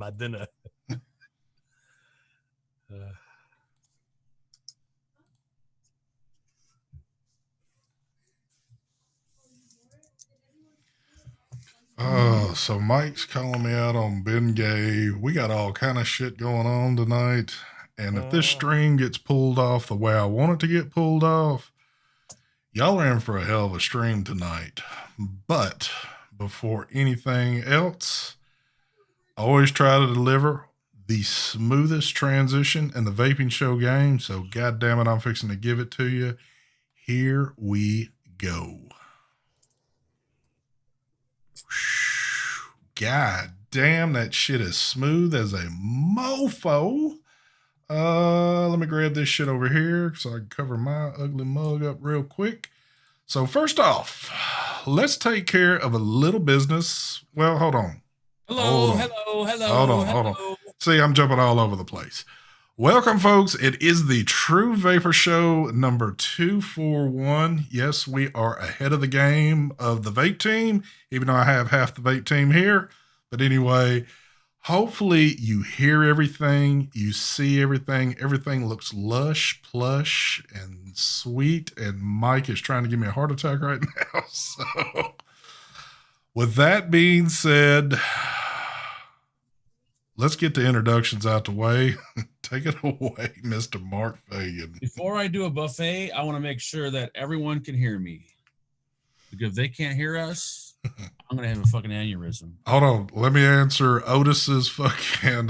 my dinner. So Mike's calling me out on Ben Gay. We got all kind of shit going on tonight. And if this stream gets pulled off the way I want it to get pulled off, y'all are in for a hell of a stream tonight. But before anything else, I always try to deliver the smoothest transition in the vaping show game. So God damn it, I'm fixing to give it to you. Here we go. God damn, that shit is smooth as a mofo. Let me grab this shit over here so I can cover my ugly mug up real quick. So first off, let's take care of a little business. Well, hold on. Hello. Hold on. See, I'm jumping all over the place. Welcome, folks. It is the True Vapor Show number 241. Yes, we are ahead of the game of the vape team, even though I have half the vape team here. But anyway, hopefully you hear everything, you see everything. Everything looks lush, plush, and sweet. And Mike is trying to give me a heart attack right now. So, with that being said, let's get the introductions out the way. Take it away, Mr. Mark Fagan. Before I do a buffet, I want to make sure that everyone can hear me. Because if they can't hear us, I'm going to have a fucking aneurysm. Hold on. Let me answer Otis's fucking...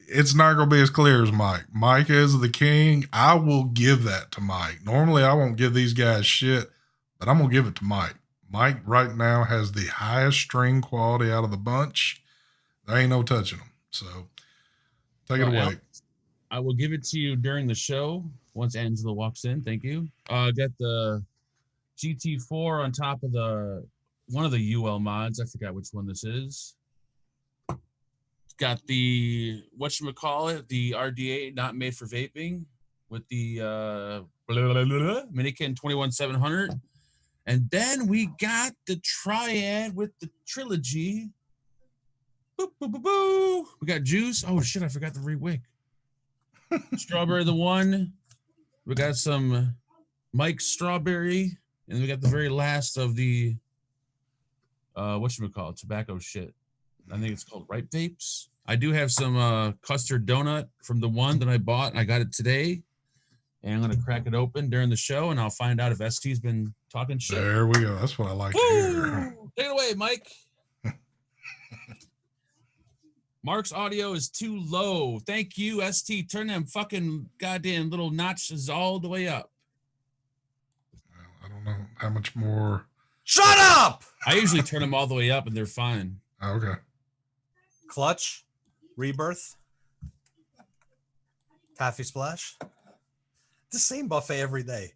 it's not going to be as clear as Mike. Mike is the king. I will give that to Mike. Normally, I won't give these guys shit, but I'm going to give it to Mike. Mike right now has the highest string quality out of the bunch. There ain't no touching them. So, take it away. Alex, I will give it to you during the show once Angela walks in. Thank you. Got the GT4 on top of one of the UL mods. I forgot which one this is. Got the, whatchamacallit, the RDA not made for vaping with the Minikin 21700. And then we got the triad with the trilogy. Boo, boo, boo, boo. We got juice. Oh shit, I forgot the re-wick. Strawberry the one. We got some Mike's strawberry. And we got the very last of the tobacco shit. I think it's called Ripe Vapes. I do have some custard donut from the one that I bought, and I got it today. And I'm going to crack it open during the show, and I'll find out if ST's been talking shit. There we go. That's what I like to hear. Take it away, Mike. Mark's audio is too low. Thank you, ST. Turn them fucking goddamn little notches all the way up. I don't know how much more. Shut up! I usually turn them all the way up, and they're fine. Okay. Clutch, Rebirth, Taffy Splash. The same buffet every day.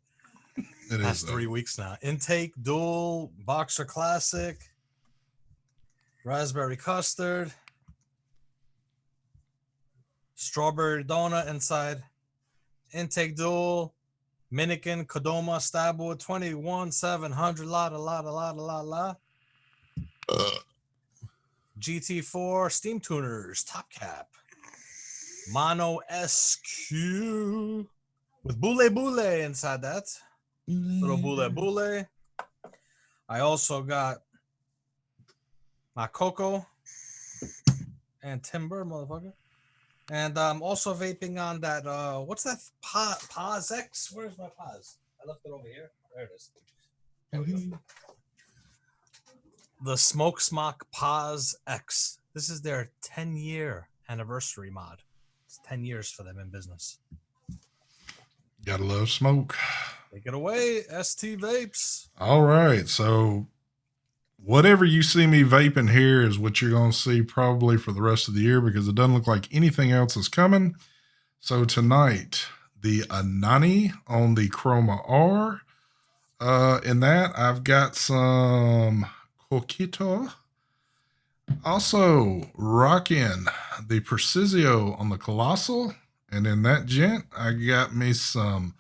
It Past is 3 weeks now. Intake, Dual, Boxer Classic, Raspberry Custard, Strawberry Donut inside, Intake Dual, Minikin, Kodoma, Stabwood, 21700, la. GT4, Steam Tuners, Top Cap, Mono SQ with Boule inside that. Little Boule. I also got my Coco and Timber, motherfucker. And I'm also vaping on that, what's that? Paz X? Where's my Paz? I left it over here. There it is. There we go. The Smoke Smock Paz X. This is their 10-year anniversary mod. It's 10 years for them in business. Gotta love smoke. Take it away, ST Vapes. All right. So, whatever you see me vaping here is what you're going to see probably for the rest of the year because it doesn't look like anything else is coming. So, tonight, the Anani on the Chroma R. In that, I've got some Coquito. Also, rocking the Precisio on the Colossal. And in that gent, I got me some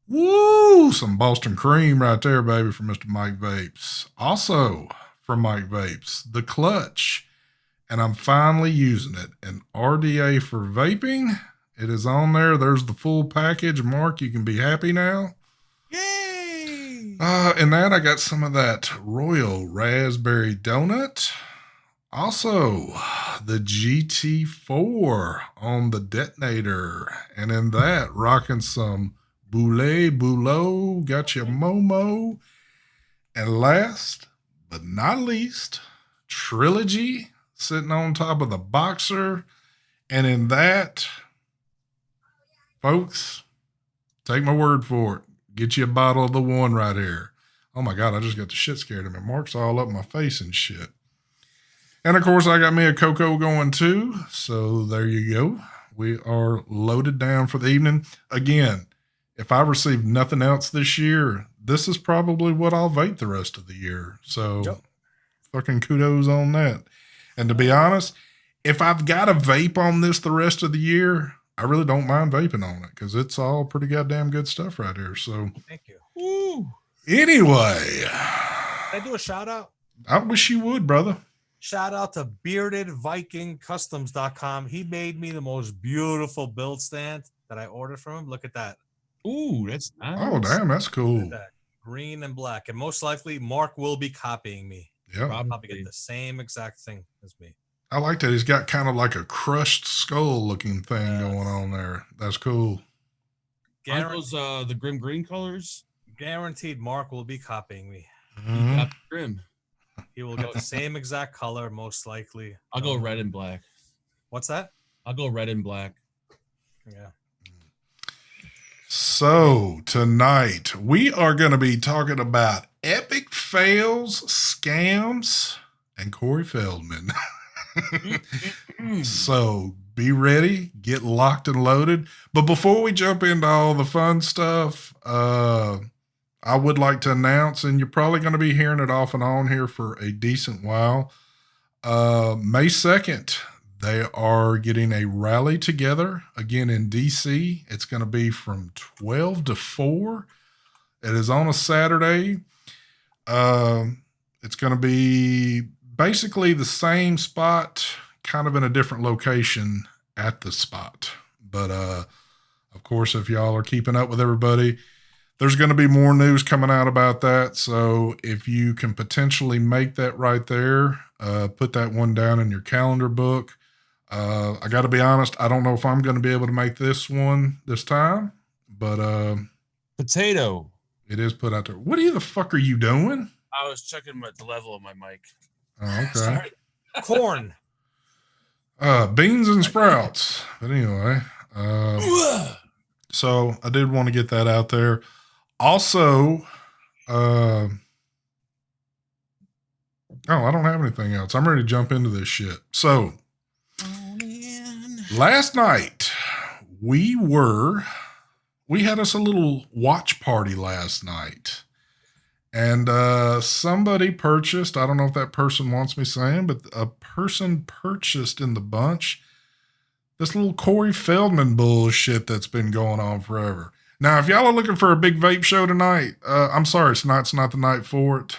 Boston Cream right there, baby, from Mr. Mike Vapes. Also, from Mike Vapes, the Clutch and I'm finally using it. An RDA for vaping. It is on there. There's the full package. Mark, you can be happy now. Yay! In that, I got some of that Royal Raspberry Donut. Also, the GT4 on the detonator. And in that, rocking some Boulet Boulot. Got your Momo. And last but not least, Trilogy sitting on top of the boxer. And in that, folks, take my word for it. Get you a bottle of the one right here. Oh my God, I just got the shit scared of me. Mark's all up my face and shit. And of course, I got me a cocoa going too. So there you go. We are loaded down for the evening. Again, if I receive nothing else this year, this is probably what I'll vape the rest of the year. So fucking kudos on that. And to be honest, if I've got a vape on this the rest of the year, I really don't mind vaping on it because it's all pretty goddamn good stuff right here. So Thank you. Woo. anyway, Can I do a shout out? I wish you would, brother. Shout out to beardedvikingcustoms.com. He made me the most beautiful build stand that I ordered from him. Look at that. Ooh, that's nice. Oh, damn, that's cool. That. Green and black. And most likely, Mark will be copying me. Yeah. Probably get the same exact thing as me. I like that. He's got kind of like a crushed skull looking thing going on there. That's cool. Aren't those the Grim Green colors? Guaranteed Mark will be copying me. Mm-hmm. He got the Grim. He will get the same exact color, most likely. I'll go red and black. What's that? I'll go red and black. Yeah. So tonight we are going to be talking about epic fails, scams, and Corey Feldman. So be ready, get locked and loaded. But before we jump into all the fun stuff, I would like to announce, and you're probably going to be hearing it off and on here for a decent while. May 2nd, they are getting a rally together again in DC. It's going to be from 12 to 4. It is on a Saturday. It's going to be basically the same spot, kind of in a different location at the spot. But of course, if y'all are keeping up with everybody, there's going to be more news coming out about that. So if you can potentially make that right there, put that one down in your calendar book. I got to be honest, I don't know if I'm going to be able to make this one this time, but Potato. It is put out there. What the fuck are you doing? I was checking the level of my mic. Oh, okay. Sorry. Corn. Beans and sprouts. But anyway, so I did want to get that out there. Also, I don't have anything else. I'm ready to jump into this shit. So, last night we had us a little watch party last night. And somebody purchased, I don't know if that person wants me saying, but a person purchased in the bunch this little Corey Feldman bullshit that's been going on forever. Now, if y'all are looking for a big vape show tonight, I'm sorry, it's not the night for it.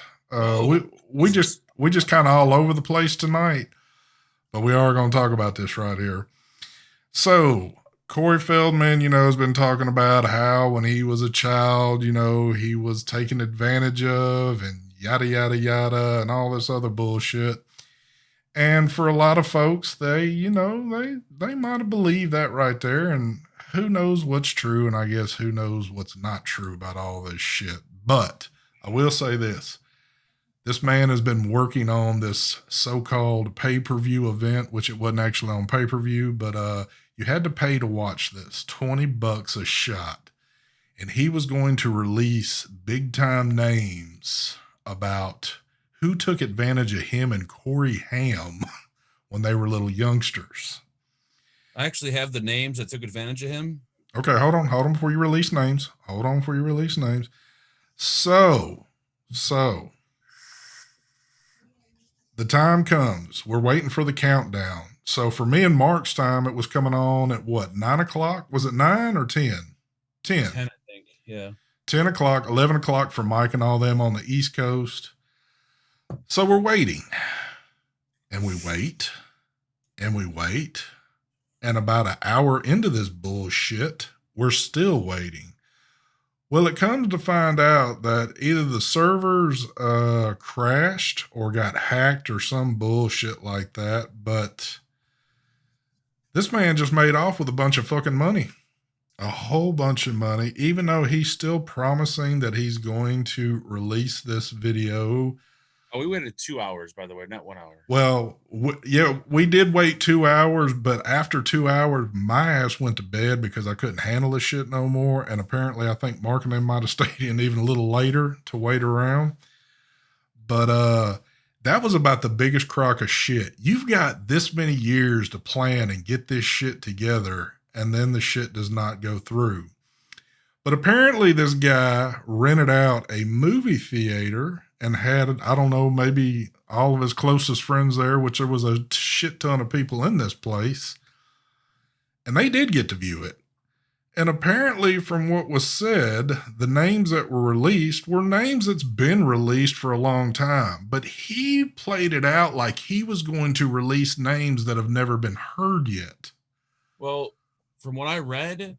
We just kind of all over the place tonight, but we are going to talk about this right here. So, Corey Feldman, has been talking about how when he was a child, he was taken advantage of and yada, yada, yada, and all this other bullshit. And for a lot of folks, they might have believed that right there. And who knows what's true, and I guess who knows what's not true about all this shit. But I will say this. This man has been working on this so-called pay-per-view event, which it wasn't actually on pay-per-view, but you had to pay to watch this, $20 a shot. And he was going to release big-time names about who took advantage of him and Corey Haim when they were little youngsters. I actually have the names that took advantage of him. Okay, hold on before you release names. So, the time comes. We're waiting for the countdown. So for me and Mark's time, it was coming on at what, 9 o'clock? Was it 9 or 10? 10. 10, I think, yeah. 10 o'clock, 11 o'clock for Mike and all them on the East Coast. So we're waiting. And we wait. And we wait. And about an hour into this bullshit, we're still waiting. Well, it comes to find out that either the servers crashed or got hacked or some bullshit like that. But this man just made off with a bunch of fucking money. A whole bunch of money, even though he's still promising that he's going to release this video. Oh, we waited 2 hours, by the way, not 1 hour. Well, yeah, we did wait 2 hours, but after 2 hours, my ass went to bed because I couldn't handle this shit no more. And apparently, I think Mark and them might have stayed in even a little later to wait around. But that was about the biggest crock of shit. You've got this many years to plan and get this shit together, and then the shit does not go through. But apparently, this guy rented out a movie theater and had, I don't know, maybe all of his closest friends there, which there was a shit ton of people in this place. And they did get to view it. And apparently, from what was said, the names that were released were names that's been released for a long time. But he played it out like he was going to release names that have never been heard yet. Well, from what I read,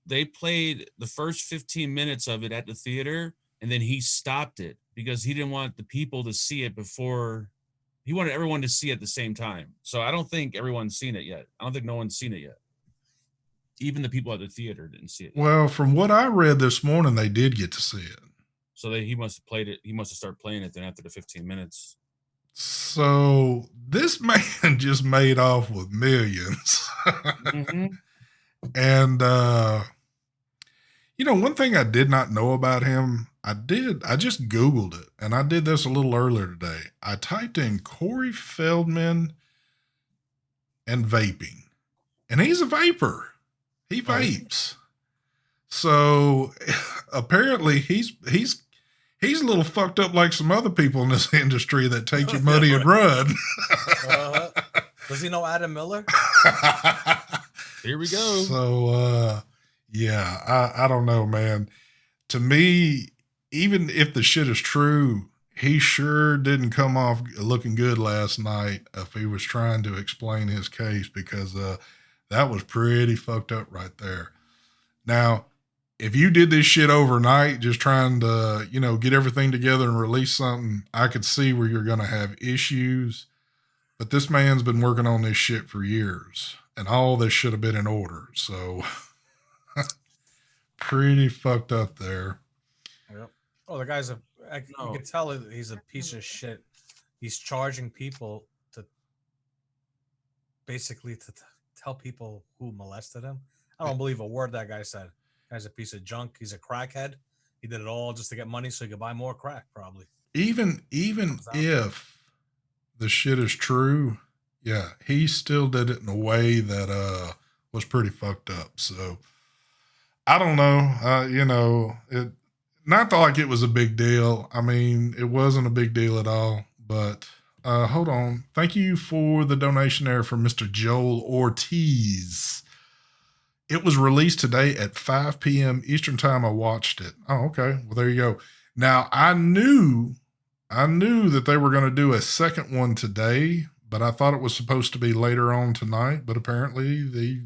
they played the first 15 minutes of it at the theater, and then he stopped it because he didn't want the people to see it before. He wanted everyone to see it at the same time. So I don't think everyone's seen it yet. I don't think no one's seen it yet. Even the people at the theater didn't see it yet. Well, from what I read this morning, they did get to see it. So he must have played it. He must have started playing it then after the 15 minutes. So this man just made off with millions. Mm-hmm. And, one thing I did not know about him, I just Googled it, and I did this a little earlier today. I typed in Corey Feldman and vaping, and he's a vapor. He vapes. So apparently he's a little fucked up like some other people in this industry that take your money and run. Does he know Adam Miller? Here we go. So, yeah, I don't know, man. To me, even if the shit is true, he sure didn't come off looking good last night if he was trying to explain his case, because that was pretty fucked up right there. Now, if you did this shit overnight, just trying to, get everything together and release something, I could see where you're going to have issues. But this man's been working on this shit for years, and all this should have been in order. So, pretty fucked up there. Yep. Oh, the guy's you can tell he's a piece of shit. He's charging people to tell people who molested him. I don't believe a word that guy said. Guy's a piece of junk. He's a crackhead. He did it all just to get money so he could buy more crack, probably. Even if the shit is true, yeah, he still did it in a way that was pretty fucked up. So I don't know. It not like it was a big deal. I mean, it wasn't a big deal at all. But hold on. Thank you for the donation there from Mr. Joel Ortiz. It was released today at 5 p.m. Eastern time. I watched it. Oh, okay. Well, there you go. Now, I knew that they were going to do a second one today, but I thought it was supposed to be later on tonight. But apparently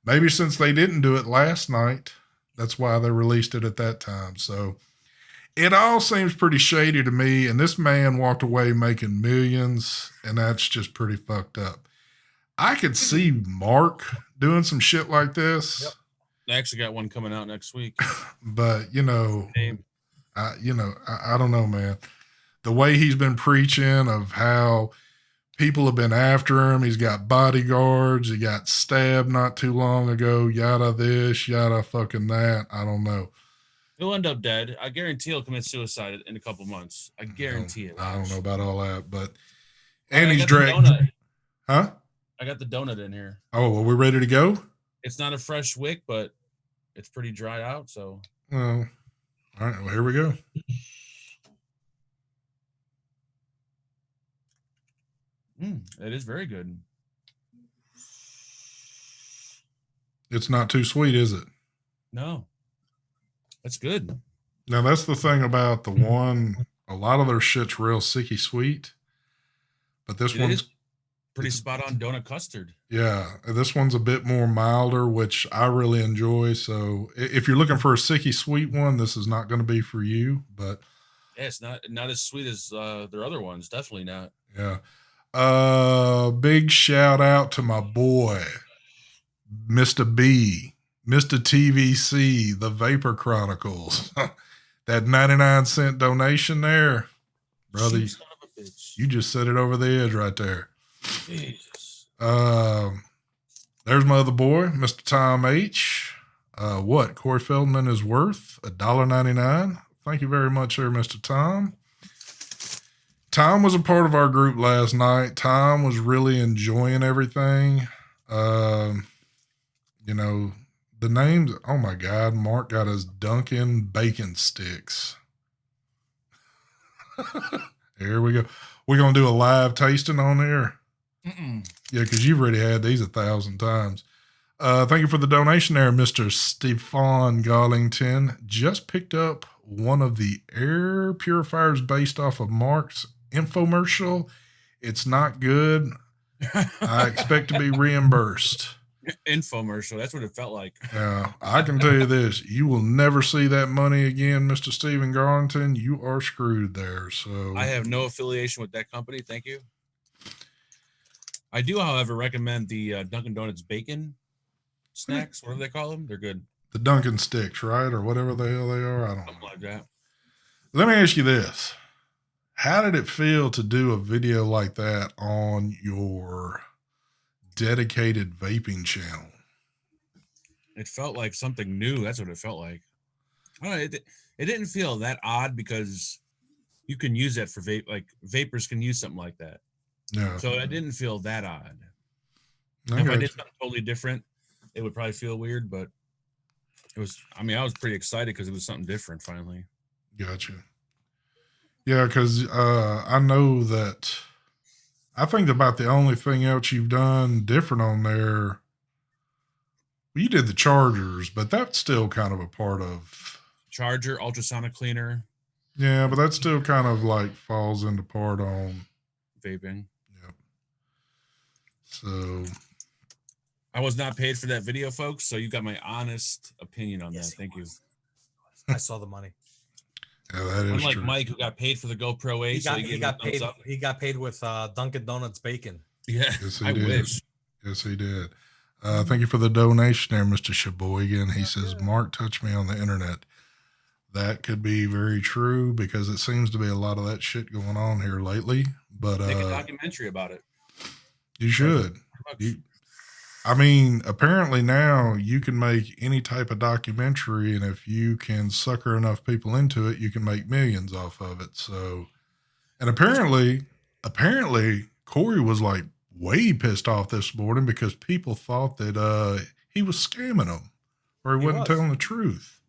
maybe since they didn't do it last night, that's why they released it at that time. So it all seems pretty shady to me. And this man walked away making millions, and that's just pretty fucked up. I could see Mark doing some shit like this. Yep. I actually got one coming out next week. But, I don't know, man. The way he's been preaching of how people have been after him. He's got bodyguards. He got stabbed not too long ago. Yada this, yada fucking that. I don't know. He'll end up dead. I guarantee he'll commit suicide in a couple months. I guarantee it. I don't know about all that, but and he's dragged. Huh? I got the donut in here. Oh, are we ready to go? It's not a fresh wick, but it's pretty dried out. So, well, all right. Well, here we go. It is very good. It's not too sweet, is it? No, that's good. Now, that's the thing about the one. A lot of their shit's real sicky sweet, but this one's Pretty spot on donut custard. Yeah, this one's a bit more milder, which I really enjoy. So if you're looking for a sicky sweet one, this is not going to be for you. But Yeah, it's not as sweet as their other ones. Definitely not. yeah, big shout out to my boy, Mr. B, Mr. TVC, the Vapor Chronicles. That 99-cent donation there, brother. Cheap son of a bitch. You just set it over the edge right there. Jesus. There's my other boy, Mr. Tom H. What Corey Feldman is worth $1.99. Thank you very much, there, Mr. Tom. Tom was a part of our group last night. Tom was really enjoying everything. You know, the names. Oh my God, Mark got his Dunkin' bacon sticks. Here we go. We're gonna do a live tasting on here. Mm-mm. Yeah, because you've already had these 1,000 times. Thank you for the donation there, Mr. Stefan Garlington. Just picked up one of the air purifiers based off of Mark's infomercial. It's not good. I expect to be reimbursed. Infomercial. That's what it felt like. Yeah, I can tell you this. You will never see that money again, Mr. Stephen Garlington. You are screwed there. So I have no affiliation with that company. Thank you. I do, however, recommend the Dunkin' Donuts bacon snacks. What do they call them? They're good. The Dunkin' Sticks, right? Or whatever the hell they are. I don't know. Something like that. Let me ask you this. How did it feel to do a video like that on your dedicated vaping channel? It felt like something new. That's what it felt like. I don't know, it didn't feel that odd because you can use that for vape. Like vapors can use something like that. Yeah. So it didn't feel that odd. I If I got did you. something totally different, it would probably feel weird, but it was, I mean, I was pretty excited because it was something different finally. Gotcha. Yeah, because I know that I think about the only thing else you've done different on there. Well, you did the chargers, but that's still kind of a part of. Charger, ultrasonic cleaner, Yeah, but that still kind of like falls into part on. vaping. Yep. So. I was not paid for that video, folks. So you got my honest opinion on Yes, that. Thank you. I saw the money. Yeah, that is Unlike true. Mike, who got paid for the GoPro 8, He got paid with Dunkin' Donuts bacon. Yeah, Yes, he I did. wish. Yes, he did. Thank you for the donation there, Mr. Sheboygan. He says, Mark touched me on the internet. That could be very true because it seems to be a lot of that shit going on here lately. But Make a documentary about it. you should. I mean, apparently now you can make any type of documentary, and if you can sucker enough people into it, you can make millions off of it. So, and apparently Corey was like way pissed off this morning because people thought that he was scamming them or he wasn't telling the truth.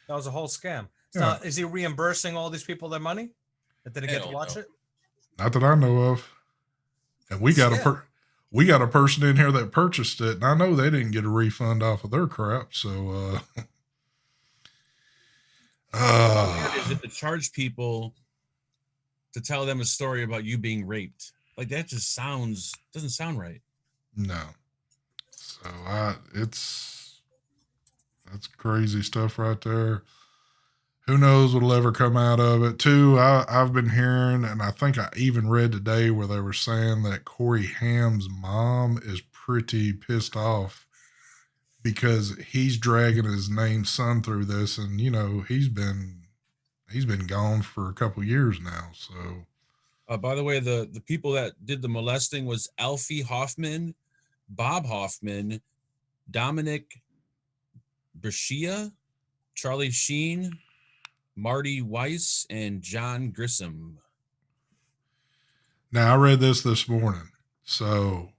That was a whole scam. Yeah. Now, is he reimbursing all these people their money that didn't get to Hell watch no. it? Not that I know of. And we got a person in here that purchased it, and I know they didn't get a refund off of their crap. So, Is it to charge people to tell them a story about you being raped? Like that just doesn't sound right. no. So that's crazy stuff right there. Who knows what'll ever come out of it? Too, I've been hearing, and I think I even read today where they were saying that Corey Haim's mom is pretty pissed off because he's dragging his named son through this, and you know he's been gone for a couple years now. So, By the way, the people that did the molesting was Alfie Hoffman, Bob Hoffman, Dominic Brashia, Charlie Sheen, Marty Weiss, and John Grissom. now I read this morning. So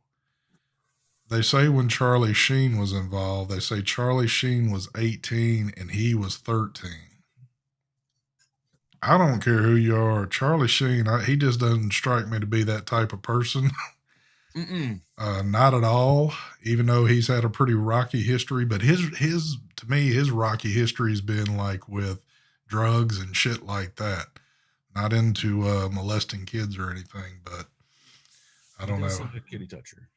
they say when Charlie Sheen was involved, they say Charlie Sheen was 18 and he was 13. I don't care who you are. Charlie Sheen, he just doesn't strike me to be that type of person. Not at all, even though he's had a pretty rocky history. But his to me, his rocky history has been like with drugs and shit like that. Not into molesting kids or anything, but I don't know. Send a kitty toucher.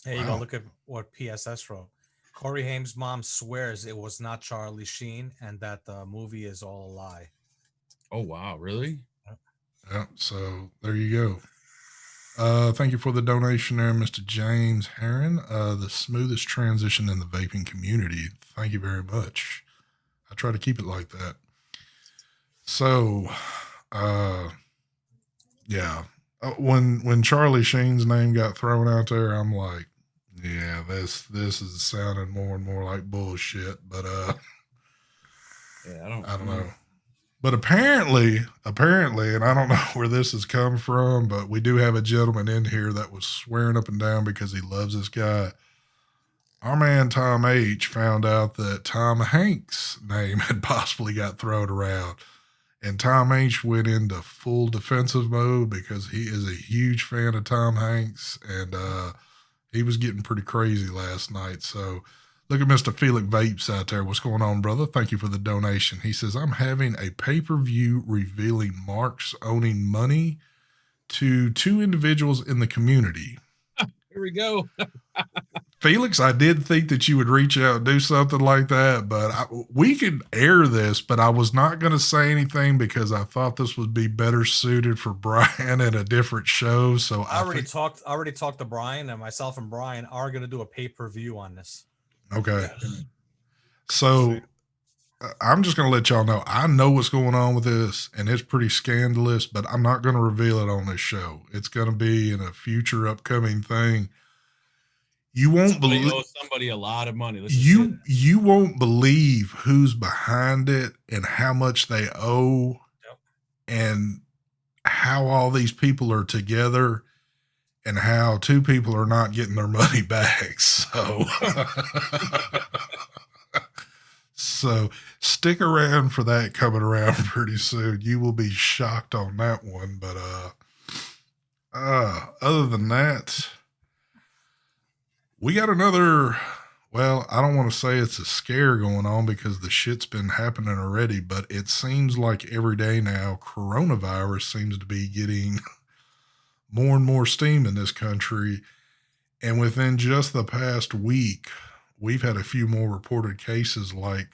There you go. Look at what PSS wrote. Corey Haim's mom swears it was not Charlie Sheen and that the movie is all a lie. Oh, wow. Really? Yeah, so there you go. Thank you for the donation there, Mr. James Heron. The smoothest transition in the vaping community. Thank you very much. I try to keep it like that. So, yeah. When Charlie Sheen's name got thrown out there, I'm like, yeah, this is sounding more and more like bullshit. But yeah, I don't know. But apparently, and I don't know where this has come from, but we do have a gentleman in here that was swearing up and down because he loves this guy. Our man Tom H found out that Tom Hanks' name had possibly got thrown around. And Tom H went into full defensive mode because he is a huge fan of Tom Hanks. And he was getting pretty crazy last night. So look at Mr. Felix Vapes out there. What's going on, brother? Thank you for the donation. He says, I'm having a pay-per-view revealing Mark's owning money to two individuals in the community. Here we go. Felix, I did think that you would reach out and do something like that, but we could air this, but I was not going to say anything because I thought this would be better suited for Brian at a different show. So I already talked to Brian, and myself and Brian are going to do a pay-per-view on this. Okay. So I'm just going to let y'all know, I know what's going on with this, and it's pretty scandalous, but I'm not going to reveal it on this show. It's going to be in a future upcoming thing. You won't believe somebody a lot of money. You won't believe who's behind it and how much they owe, and how all these people are together, and how two people are not getting their money back. So, so stick around for that coming around pretty soon. You will be shocked on that one. But other than that, we got another, well, I don't want to say it's a scare going on because the shit's been happening already, but it seems like every day now, coronavirus seems to be getting more and more steam in this country. And within just the past week, we've had a few more reported cases. Like,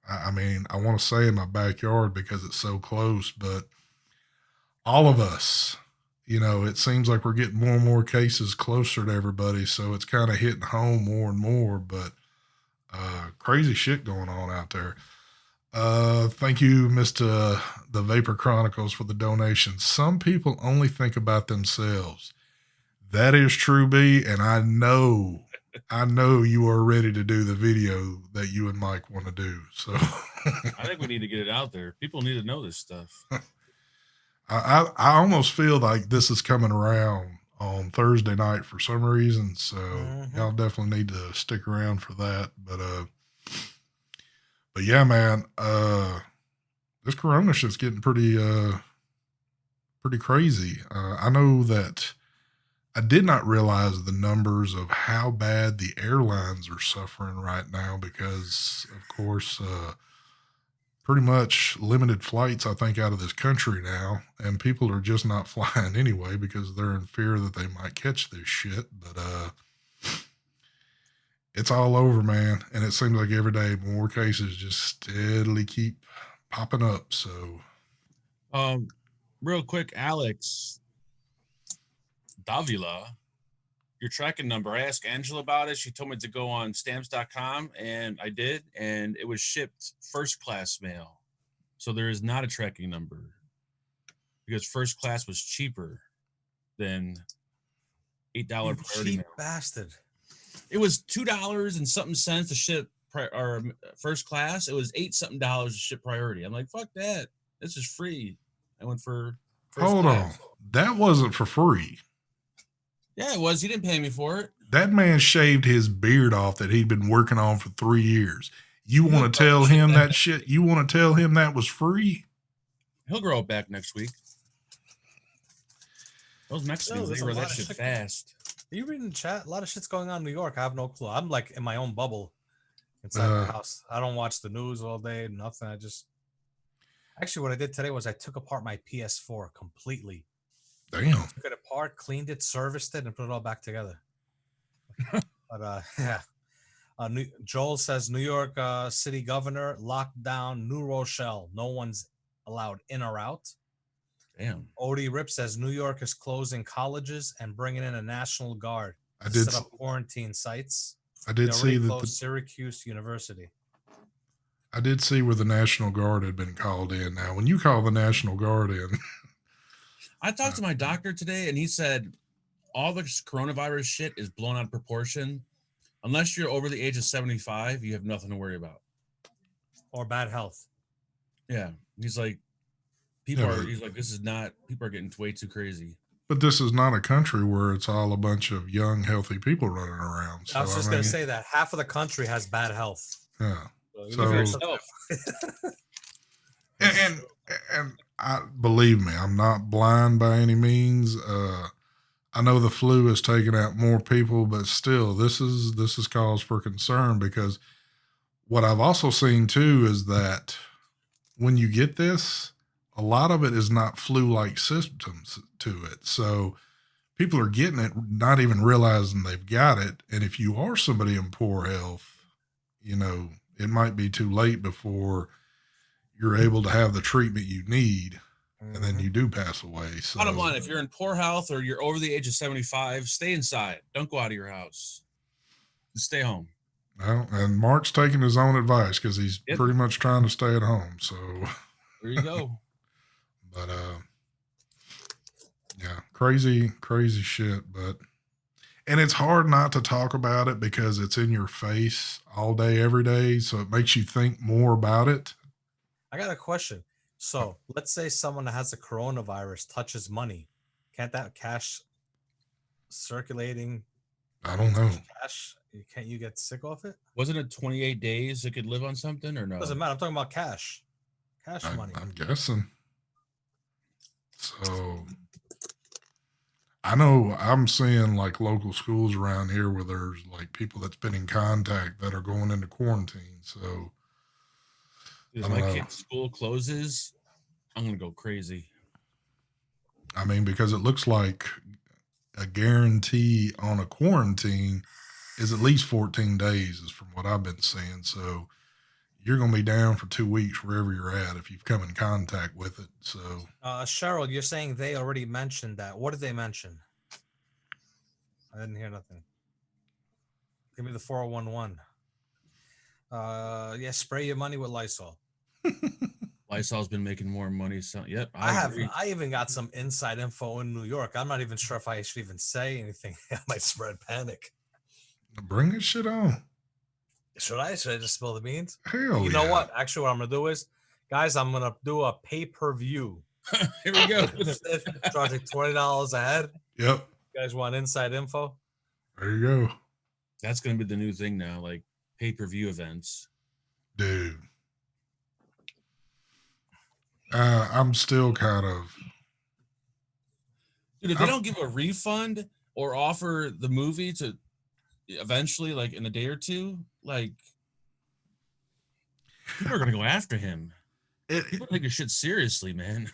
I mean, I want to say in my backyard because it's so close, but all of us, you know, it seems like we're getting more and more cases closer to everybody. So it's kind of hitting home more and more, but crazy shit going on out there. Thank you, Mr. The Vapor Chronicles, for the donation. Some people only think about themselves. That is true, B, and I know you are ready to do the video that you and Mike want to do. So I think we need to get it out there. People need to know this stuff. I almost feel like this is coming around on Thursday night for some reason. So y'all definitely need to stick around for that. But yeah, man, this corona shit's getting pretty crazy. I know that I did not realize the numbers of how bad the airlines are suffering right now because, of course, pretty much limited flights, I think, out of this country now, and people are just not flying anyway because they're in fear that they might catch this shit. But it's all over, man, and it seems like every day more cases just steadily keep popping up. So, real quick, Alex Davila, your tracking number. I asked Angela about it. She told me to go on stamps.com, and I did, and it was shipped first class mail. So there is not a tracking number because first class was cheaper than $8 priority cheap mail. Bastard. It was $2 and something cents to ship or first class. It was $8 something to ship priority. I'm like, fuck that. This is free. I went for first hold class. on. That wasn't for free. Yeah, it was. He didn't pay me for it. That man shaved his beard off that he'd been working on for 3 years. You want to tell him that shit? You want to tell him that was free? He'll grow it back next week. Those Mexicans, they grow that shit fast. Are you reading the chat? A lot of shit's going on in New York. I have no clue. I'm like in my own bubble inside my house. I don't watch the news all day. Nothing. Actually, what I did today was I took apart my PS4 completely. Damn. Took it apart, cleaned it, serviced it, and put it all back together. But yeah. Joel says New York City governor locked down New Rochelle. No one's allowed in or out. Damn. Odie Rip says New York is closing colleges and bringing in a National Guard I to did. set up quarantine sites. I They did already see that. closed Syracuse University. I did see where the National Guard had been called in. Now, when you call the National Guard in, I talked to my doctor today, and he said all the coronavirus shit is blown out of proportion. Unless you're over the age of 75, you have nothing to worry about. Or bad health. Yeah. He's like, he's like, this is not, people are getting way too crazy. but this is not a country where it's all a bunch of young, healthy people running around. So, I was just going to say that half of the country has bad health. Yeah. So, And I believe me, I'm not blind by any means. I know the flu has taken out more people, but still, this is cause for concern, because what I've also seen too is that when you get this, a lot of it is not flu-like symptoms to it. So people are getting it, not even realizing they've got it. And if you are somebody in poor health, it might be too late before you're able to have the treatment you need, and then you do pass away. So bottom line, if you're in poor health or you're over the age of 75, stay inside. Don't go out of your house. Just stay home. Well, and Mark's taking his own advice because he's pretty much trying to stay at home. So there you go. But yeah, crazy shit. And it's hard not to talk about it because it's in your face all day, every day. So it makes you think more about it. I got a question. So let's say someone that has the coronavirus touches money. Can't that cash circulating? I don't know. Cash? Can't you get sick off it? Wasn't it 28 days it could live on something or no? Doesn't matter. I'm talking about cash. Money. I'm guessing. So I know I'm seeing like local schools around here where there's like people that's been in contact that are going into quarantine. So if my kid's school closes, I'm going to go crazy. I mean, because it looks like a guarantee on a quarantine is at least 14 days is from what I've been seeing. So you're going to be down for 2 weeks wherever you're at if you've come in contact with it. So Cheryl, you're saying they already mentioned that. What did they mention? I didn't hear nothing. Give me the 411. Yeah, spray your money with Lysol. Lysol's been making more money. So, yep, I even got some inside info in New York. I'm not even sure if I should even say anything. I might spread panic. Bring this shit on. Should I just spill the beans? Hell You know what? Actually, what I'm going to do is, guys, I'm going to do a pay-per-view. Here we go. Charging $20 a head. Yep. You guys want inside info? There you go. That's going to be the new thing now, like pay-per-view events. Dude. I'm still kind of... Dude, if they don't give a refund or offer the movie to eventually, like in a day or two, like people are going to go after him. People take your shit seriously, man.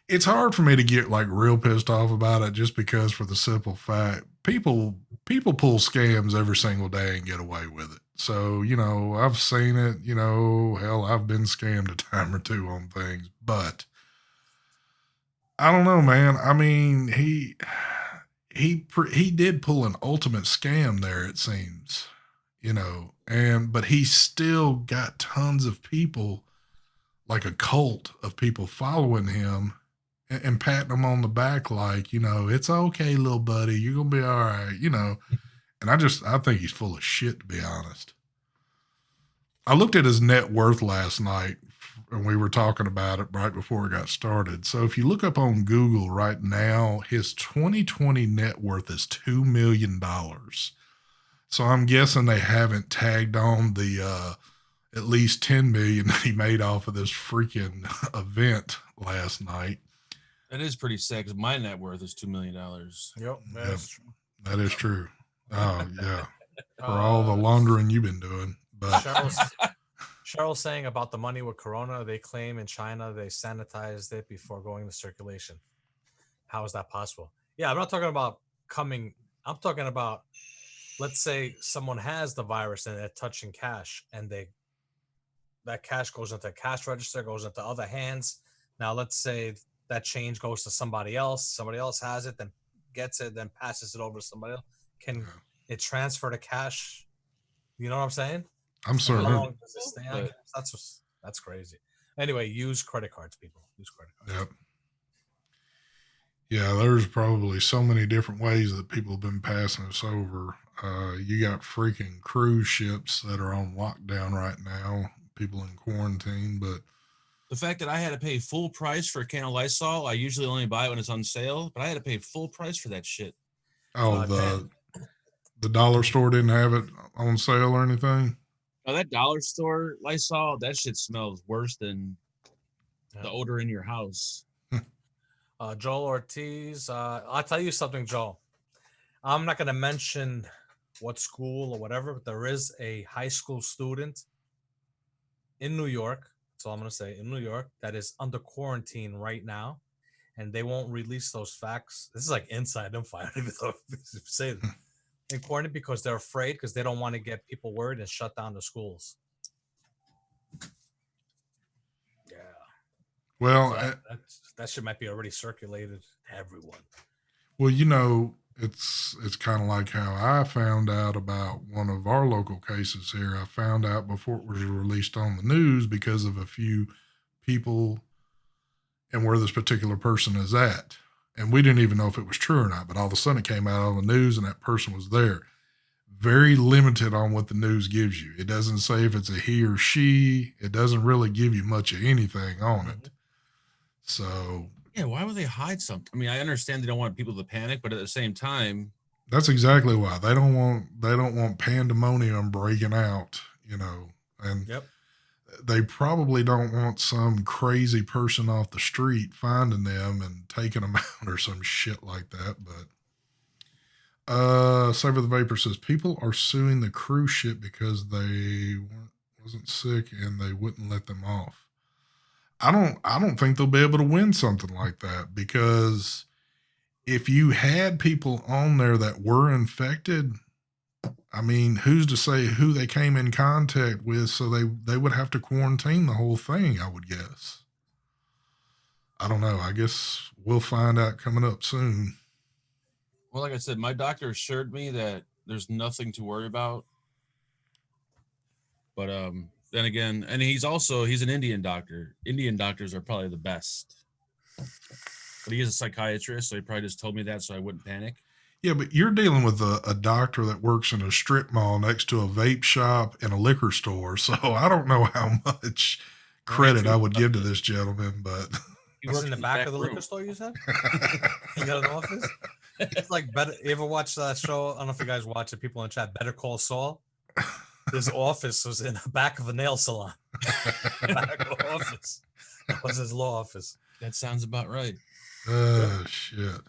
It's hard for me to get like real pissed off about it just because for the simple fact people pull scams every single day and get away with it. So, I've seen it, hell, I've been scammed a time or two on things, but I don't know, man. I mean, he did pull an ultimate scam there, it seems, but he still got tons of people, like a cult of people following him and patting him on the back like, it's okay, little buddy, you're going to be all right, And I think he's full of shit, to be honest. I looked at his net worth last night, and we were talking about it right before it got started. So if you look up on Google right now, his 2020 net worth is $2 million. So I'm guessing they haven't tagged on the at least $10 million that he made off of this freaking event last night. That is pretty sick. 'Cause my net worth is $2 million. Yep, that's true. That is true. Oh yeah, for all the laundering you've been doing. But Cheryl's saying about the money with Corona, they claim in China they sanitized it before going into circulation. How is that possible? Yeah, I'm not talking about coming. I'm talking about, let's say someone has the virus and they're touching cash, and that cash goes into a cash register, goes into other hands. Now, let's say that change goes to somebody else. Somebody else has it, then gets it, then passes it over to somebody else. Can it transfer to cash? You know what I'm saying? I'm So how sorry. long does it stay on? That's crazy. Anyway, use credit cards, people. Use credit cards. Yep. Yeah, there's probably so many different ways that people have been passing us over. You got freaking cruise ships that are on lockdown right now, people in quarantine, but The fact that I had to pay full price for a can of Lysol, I usually only buy it when it's on sale, but I had to pay full price for that shit. oh, Dan, the dollar store didn't have it on sale or anything. Oh, that dollar store Lysol, that shit smells worse than the odor in your house. Joel Ortiz. I'll tell you something, Joel. I'm not going to mention what school or whatever, but there is a high school student in New York. That's all I'm going to say. In New York, that is under quarantine right now, and they won't release those facts. This is like inside info. I don't even know if say it. In quarantine because they're afraid, because they don't want to get people worried and shut down the schools. Yeah. Well, So that shit might be already circulated to everyone. well, it's kind of like how I found out about one of our local cases here. I found out before it was released on the news because of a few people and where this particular person is at. And we didn't even know if it was true or not, but all of a sudden it came out on the news and that person was there. Very limited on what the news gives you. It doesn't say if it's a he or she. It doesn't really give you much of anything on it. So yeah, why would they hide something? I mean, I understand they don't want people to panic, but at the same time, that's exactly why they don't want pandemonium breaking out, and Yep. they probably don't want some crazy person off the street finding them and taking them out or some shit like that. But Savor the Vapor says people are suing the cruise ship because they wasn't sick and they wouldn't let them off. I don't think they'll be able to win something like that, because if you had people on there that were infected, I mean, who's to say who they came in contact with? So they would have to quarantine the whole thing, I would guess. I don't know. I guess we'll find out coming up soon. well, like I said, my doctor assured me that there's nothing to worry about. But then again, and he's an Indian doctor. Indian doctors are probably the best. But he is a psychiatrist, so he probably just told me that so I wouldn't panic. Yeah, but you're dealing with a doctor that works in a strip mall next to a vape shop and a liquor store. So I don't know how much credit I would give to this gentleman, but He works in the back of the liquor store, you said? He got an office? It's like better. You ever watch that show? I don't know if you guys watch it. People in the chat. Better Call Saul. His office was in the back of a nail salon. Back office. That was his law office. That sounds about right. Oh shit.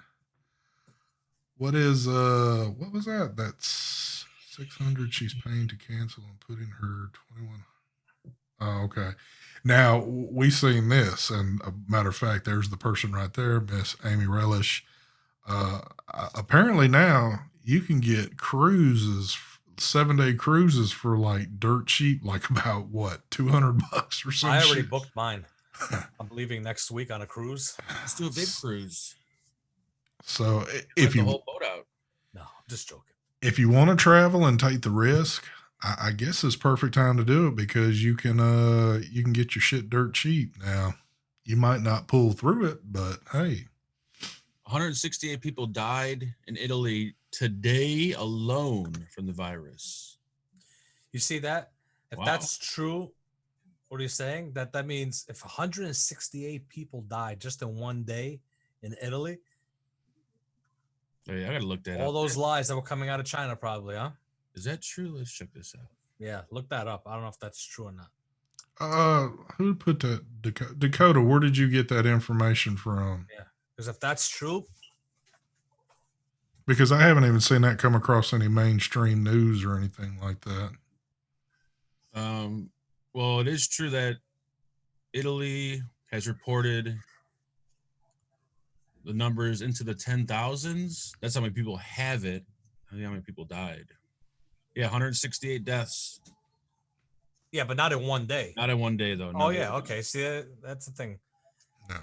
What is what was that? That's 600 she's paying to cancel and putting her 21. Oh, okay. Now we seen this, and a matter of fact, there's the person right there, Miss Amy Relish. Apparently now you can get cruises, 7-day cruises for like dirt cheap, like about what, $200 or something. I already booked mine. I'm leaving next week on a cruise. Let's do a big cruise. So if you the whole boat out. No, I'm just joking. If you want to travel and take the risk, I guess it's perfect time to do it, because you can get your shit dirt cheap. Now, you might not pull through it, but hey. 168 people died in Italy today alone from the virus. You see that? If Wow. that's true, what are you saying? That means if 168 people died just in one day in Italy, Oh, yeah, I gotta look that all up. those lies that were coming out of China, probably, huh? Is that true? Let's check this out. Yeah, look that up. I don't know if that's true or not. Who put that? Dakota, where did you get that information from? Yeah, because if that's true, Because I haven't even seen that come across any mainstream news or anything like that. Well, it is true that Italy has reported the numbers into the 10,000s. That's how many people have it. I think how many people died. Yeah, 168 deaths. Yeah, but not in one day. Not in one day though. Oh yeah, okay. See, that's the thing. No.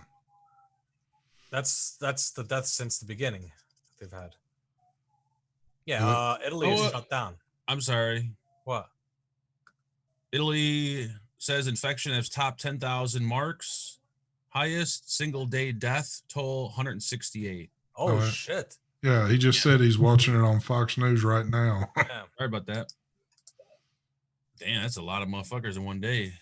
That's the death since the beginning they've had. Yeah, Italy is shut down. I'm sorry. What? Italy says infection has top 10,000 marks. Highest single day death toll 168. Oh shit. Yeah, he just said he's watching it on Fox News right now. Yeah. Sorry about that. Damn, that's a lot of motherfuckers in one day.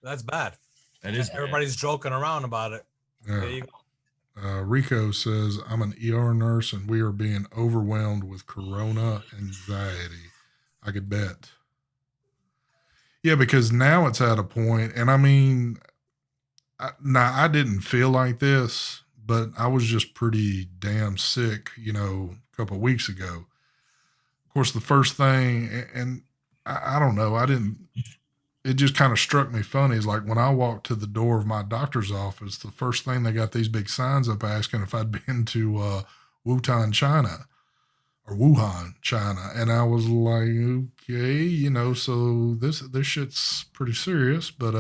That's bad. That is Everybody's joking around about it. Yeah. There you go. Rico says, I'm an ER nurse and we are being overwhelmed with corona anxiety. I could bet. Yeah, because now it's at a point, and I mean, I didn't feel like this, but I was just pretty damn sick, a couple of weeks ago. Of course, the first thing, and I don't know, it just kind of struck me funny is like when I walked to the door of my doctor's office, the first thing they got these big signs up asking if I'd been to Wuhan, China. And I was like, okay, so this shit's pretty serious, but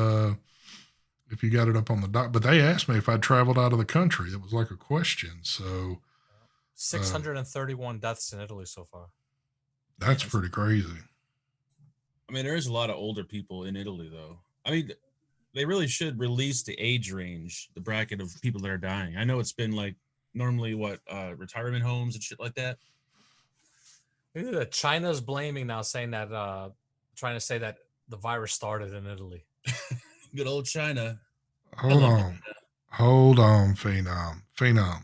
if you got it up on the doc, but they asked me if I'd traveled out of the country. It was like a question. So 631 deaths in Italy so far. That's pretty crazy. I mean, there is a lot of older people in Italy, though. I mean, they really should release the age range, the bracket of people that are dying. I know it's been like normally retirement homes and shit like that. China's blaming now, saying that trying to say that the virus started in Italy. Good old China. Hold on, Phenom.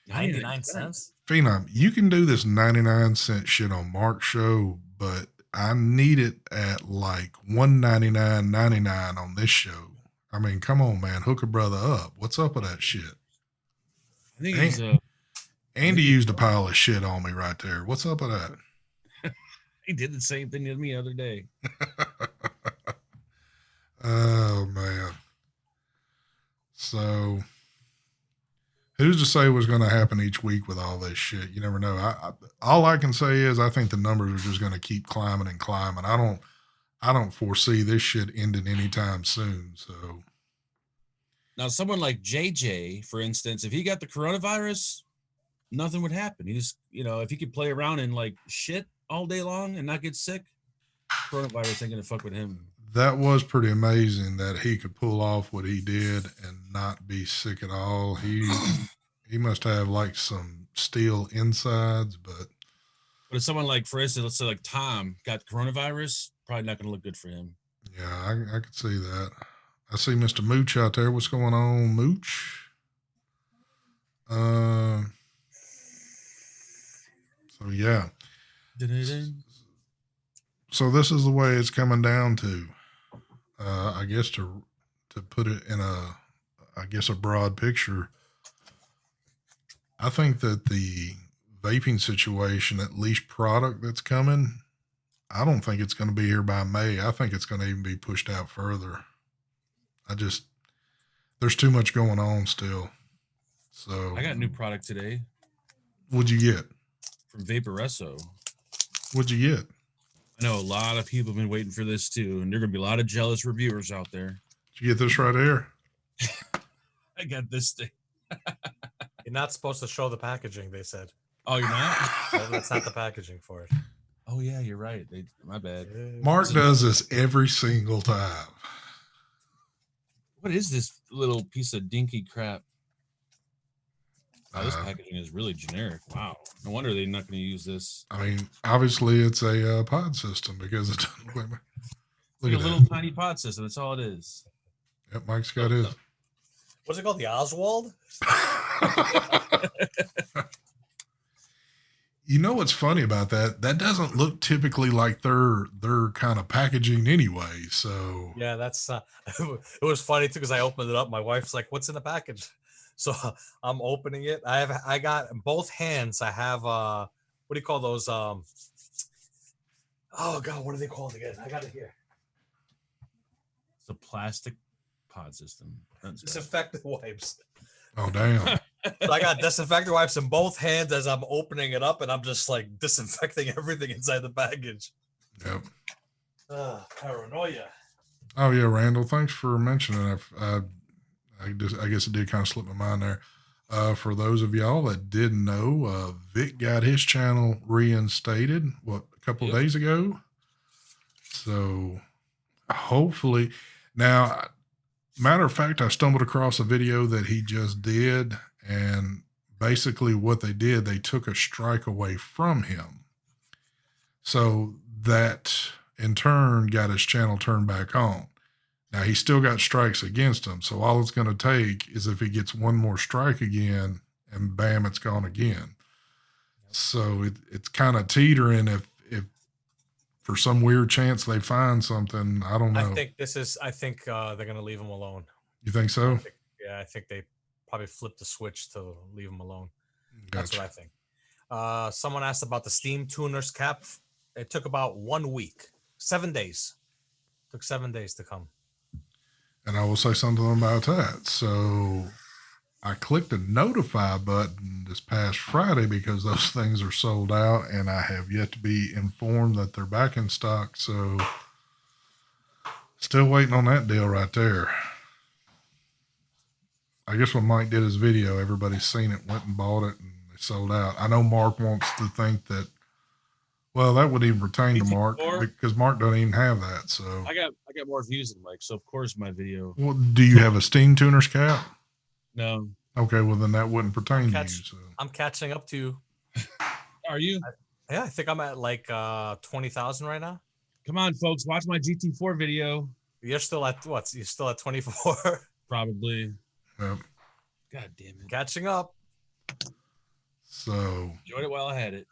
99 cents? Phenom, you can do this 99-cent shit on Mark's show, but I need it at like $199.99 on this show. I mean, come on, man. Hook a brother up. What's up with that shit? I think Andy used a pile of shit on me right there. What's up with that? He did the same thing to me the other day. Oh, man. So, who's to say what's going to happen each week with all this shit? You never know. All I can say is I think the numbers are just going to keep climbing and climbing. I don't foresee this shit ending anytime soon. So, now someone like JJ, for instance, if he got the coronavirus, nothing would happen. He just, if he could play around in like shit all day long and not get sick, coronavirus ain't gonna fuck with him. That was pretty amazing that he could pull off what he did and not be sick at all. He must have like some steel insides, but if someone like, for instance, let's say like Tom got coronavirus, probably not gonna look good for him. Yeah, I could see that. I see Mr. Mooch out there. What's going on, Mooch? So yeah. So this is the way it's coming down to. I guess to put it in a broad picture, I think that the vaping situation, at least product that's coming, I don't think it's going to be here by May. I think it's going to even be pushed out further. There's too much going on still. So I got a new product today. What'd you get? From Vaporesso. What'd you get? I know a lot of people have been waiting for this too, and there are going to be a lot of jealous reviewers out there. Did you get this right here? I got this thing. You're not supposed to show the packaging, they said. Oh, you're not? No, that's not the packaging for it. Oh, yeah, you're right. My bad. Mark does this every single time. What is this little piece of dinky crap? Oh, this packaging is really generic. Wow. No wonder they're not going to use this. I mean, obviously it's a pod system because it doesn't look like a little tiny pod system. That's all it is. Yep, Mike's got his. What's it called? The Oswald? You know what's funny about that? That doesn't look typically like their kind of packaging anyway. So yeah, that's it was funny too because I opened it up. My wife's like, "What's in the package?" So I'm opening it. I got in both hands. I have what do you call those? Oh God, what are they called again? I got it here. It's a plastic pod system. Disinfectant wipes. Oh damn! So I got disinfectant wipes in both hands as I'm opening it up, and I'm just like disinfecting everything inside the package. Yep. Paranoia. Oh yeah, Randall. Thanks for mentioning it. I guess it did kind of slip my mind there. For those of y'all that didn't know, Vic got his channel reinstated a couple of days ago. So hopefully, now, matter of fact, I stumbled across a video that he just did, and basically what they did, they took a strike away from him. So that in turn got his channel turned back on. Now he's still got strikes against him. So all it's going to take is if he gets one more strike again, and bam, it's gone again. So it's kind of teetering. If for some weird chance they find something, I don't know. I think they're going to leave him alone. You think so? I think they probably flipped the switch to leave him alone. Gotcha. That's what I think. Someone asked about the Steam Tuners cap. It took about 1 week, 7 days. Took 7 days to come. And I will say something about that. So I clicked the notify button this past Friday because those things are sold out, and I have yet to be informed that they're back in stock. So still waiting on that deal right there. I guess when Mike did his video, everybody's seen it, went and bought it, and they sold out. I know Mark wants to think that, well, that would even pertain to Mark because Mark doesn't even have that. So I got more views than Mike, so of course my video. Well, do you have a Steam Tuners cap? No. Okay, well then that wouldn't pertain to you. So. I'm catching up to you. Are you? Yeah, I think I'm at like 20,000 right now. Come on, folks, watch my GT4 video. You're still at what? You're still at 24? Probably. Yep. God damn it. Catching up. So enjoyed it while I had it.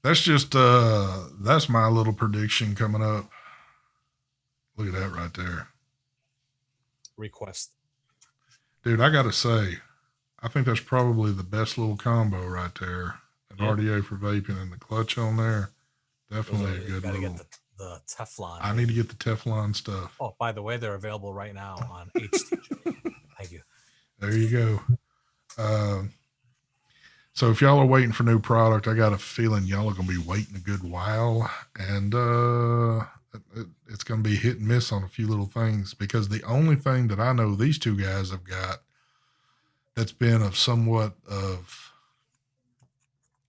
That's just that's my little prediction coming up. Look at that right there. Request. Dude, I gotta say, I think that's probably the best little combo right there. An RDA for vaping and the clutch on there. Definitely a good little. Get the Teflon. I need to get the Teflon stuff. Oh, by the way, they're available right now on HTJ. Thank you. There you go. So if y'all are waiting for new product, I got a feeling y'all are going to be waiting a good while, and it's going to be hit and miss on a few little things, because the only thing that I know these two guys have got that's been of somewhat of,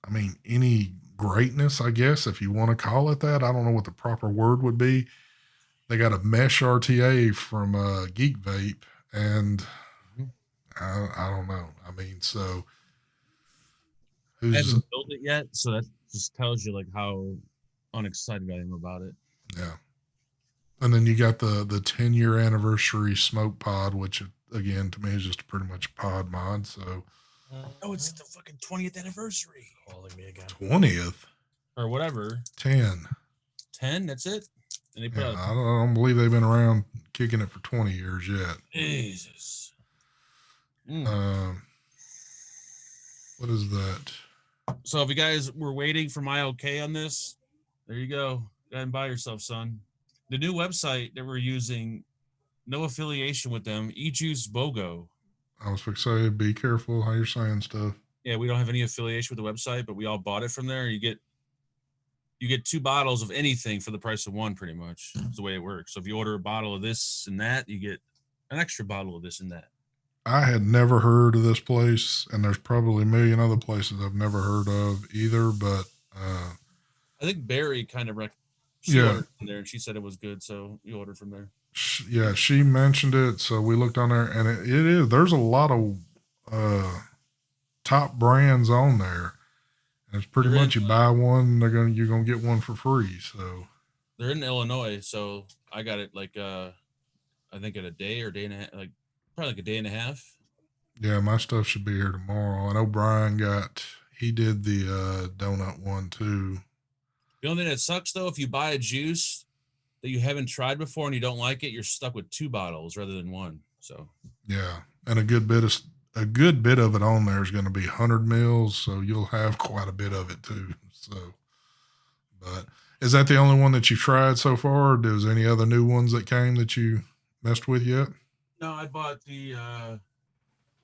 I mean, any greatness, I guess, if you want to call it that. I don't know what the proper word would be. They got a mesh RTA from Geek Vape, and I don't know. I mean, so I haven't built it yet, so that just tells you like how unexcited I am about it. Yeah. And then you got the 10-year anniversary smoke pod, which again to me is just pretty much a pod mod. So oh, it's the fucking 20th anniversary. Calling me again. 20th or whatever. 10. That's it. And they put I don't believe they've been around kicking it for 20 years yet. Jesus. What is that? So if you guys were waiting for my okay on this, there you go. Go ahead and buy yourself, son. The new website that we're using, no affiliation with them, eJuice BOGO. I was going to say, be careful how you're saying stuff. Yeah, we don't have any affiliation with the website, but we all bought it from there. You get 2 bottles of anything for the price of 1, pretty much. That's the way it works. So if you order a bottle of this and that, you get an extra bottle of this and that. I had never heard of this place, and there's probably a million other places I've never heard of either, but I think Barry kind of ordered from there, and she said it was good, so you ordered from there. Yeah, she mentioned it, so we looked on there, and it is. There's a lot of top brands on there, and it's pretty much you buy one, you're gonna get one for free. So they're in Illinois, so I got it like I think in a day or day and a half, probably like a day and a half. Yeah, my stuff should be here tomorrow. I know Brian he did the donut one too. The only thing that sucks though, if you buy a juice that you haven't tried before and you don't like it, you're stuck with 2 bottles rather than 1. So yeah, and a good bit of it on there is going to be 100 mils, so you'll have quite a bit of it too. So, but is that the only one that you tried so far, or there's any other new ones that came that you messed with yet? No, I bought the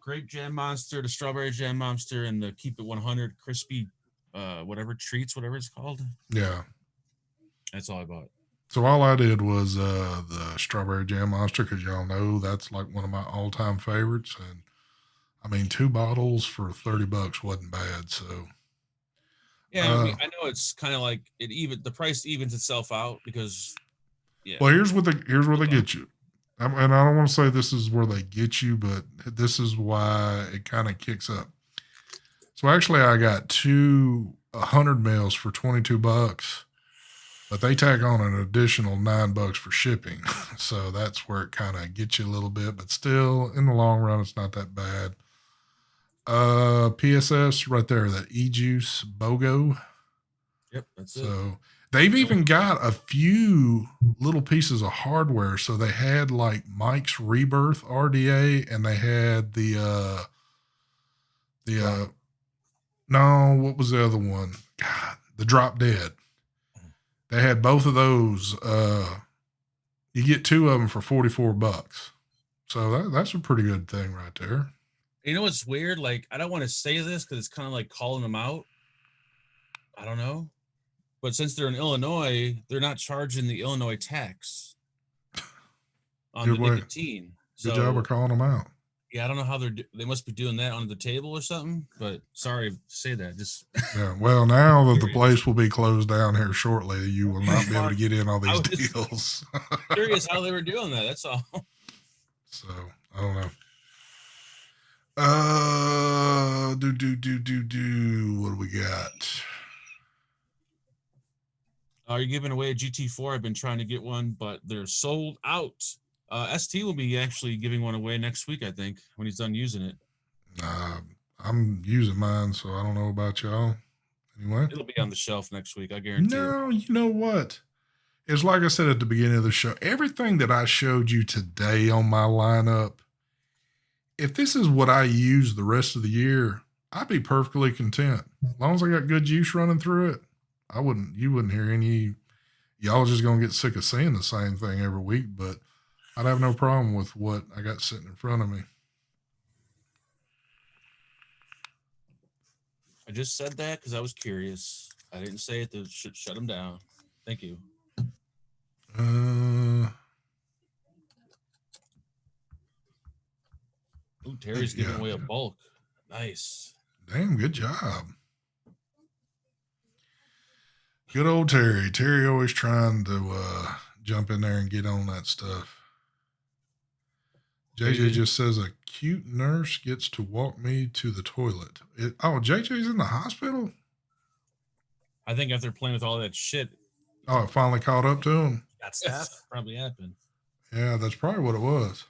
grape jam monster, the strawberry jam monster, and the keep it 100 crispy, whatever treats, whatever it's called. Yeah. That's all I bought. So all I did was the strawberry jam monster, because y'all know that's like one of my all-time favorites. And I mean, 2 bottles for $30 wasn't bad. So yeah, I know it's kind of like the price evens itself out because well, here's what they get you. And I don't want to say this is where they get you, but this is why it kind of kicks up. So actually, I got 2 100 mils for $22, but they tack on an additional $9 for shipping. So that's where it kind of gets you a little bit, but still, in the long run, it's not that bad. PSS right there, that E-Juice BOGO. Yep, that's it. So they've even got a few little pieces of hardware. So they had like Mike's Rebirth RDA, and they had no, what was the other one? God, the Drop Dead. They had both of those. You get 2 of them for $44. So that's a pretty good thing right there. You know what's weird? Like, I don't want to say this because it's kind of like calling them out. I don't know. But since they're in Illinois, they're not charging the Illinois tax on the nicotine. Good job of calling them out. Yeah, I don't know how they must be doing that under the table or something. But sorry to say that. Just yeah. Well, now that the place will be closed down here shortly, you will not be able to get in all these deals. Curious how they were doing that. That's all. So I don't know. What do we got? Are you giving away a GT4? I've been trying to get one, but they're sold out. ST will be actually giving one away next week, I think, when he's done using it. I'm using mine, so I don't know about y'all. Anyway, it'll be on the shelf next week, I guarantee. No, you know what? It's like I said at the beginning of the show. Everything that I showed you today on my lineup, if this is what I use the rest of the year, I'd be perfectly content. As long as I got good juice running through it, you wouldn't hear any, y'all just going to get sick of seeing the same thing every week, but I'd have no problem with what I got sitting in front of me. I just said that because I was curious. I didn't say it to shut them down. Thank you. Ooh, Terry's giving away a bulk. Nice. Damn, good job. Good old Terry. Terry always trying to jump in there and get on that stuff. JJ just says a cute nurse gets to walk me to the toilet. JJ's in the hospital? I think after playing with all that shit. Oh, it finally caught up to him? That's stuff. Probably happened. Yeah, that's probably what it was.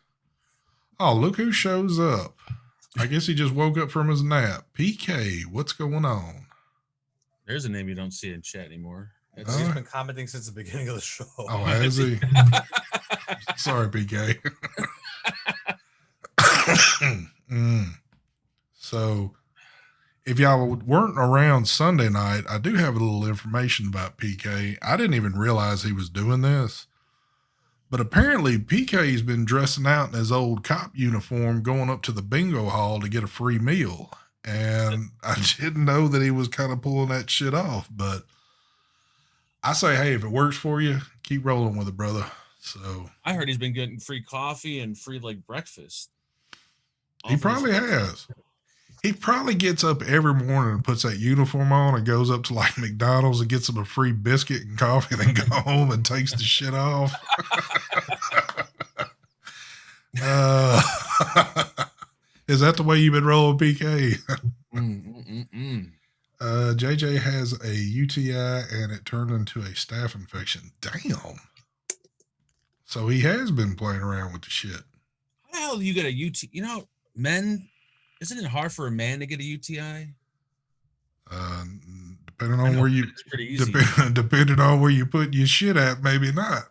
Oh, look who shows up. I guess he just woke up from his nap. PK, what's going on? There's a name you don't see in chat anymore. He's been commenting since the beginning of the show. Oh, has he? Sorry, PK. So, if y'all weren't around Sunday night, I do have a little information about PK. I didn't even realize he was doing this. But apparently, PK's been dressing out in his old cop uniform going up to the bingo hall to get a free meal. And I didn't know that he was kind of pulling that shit off. But I say, hey, if it works for you, keep rolling with it, brother. So I heard he's been getting free coffee and free breakfast. He probably has. He probably gets up every morning and puts that uniform on and goes up to McDonald's and gets him a free biscuit and coffee, then go home and takes the shit off. Is that the way you've been rolling, PK? JJ has a UTI and it turned into a staph infection. Damn. So he has been playing around with the shit. How the hell do you get a UTI? You know, men, isn't it hard for a man to get a UTI? Depending on where you, depending on where you put your shit at, maybe not.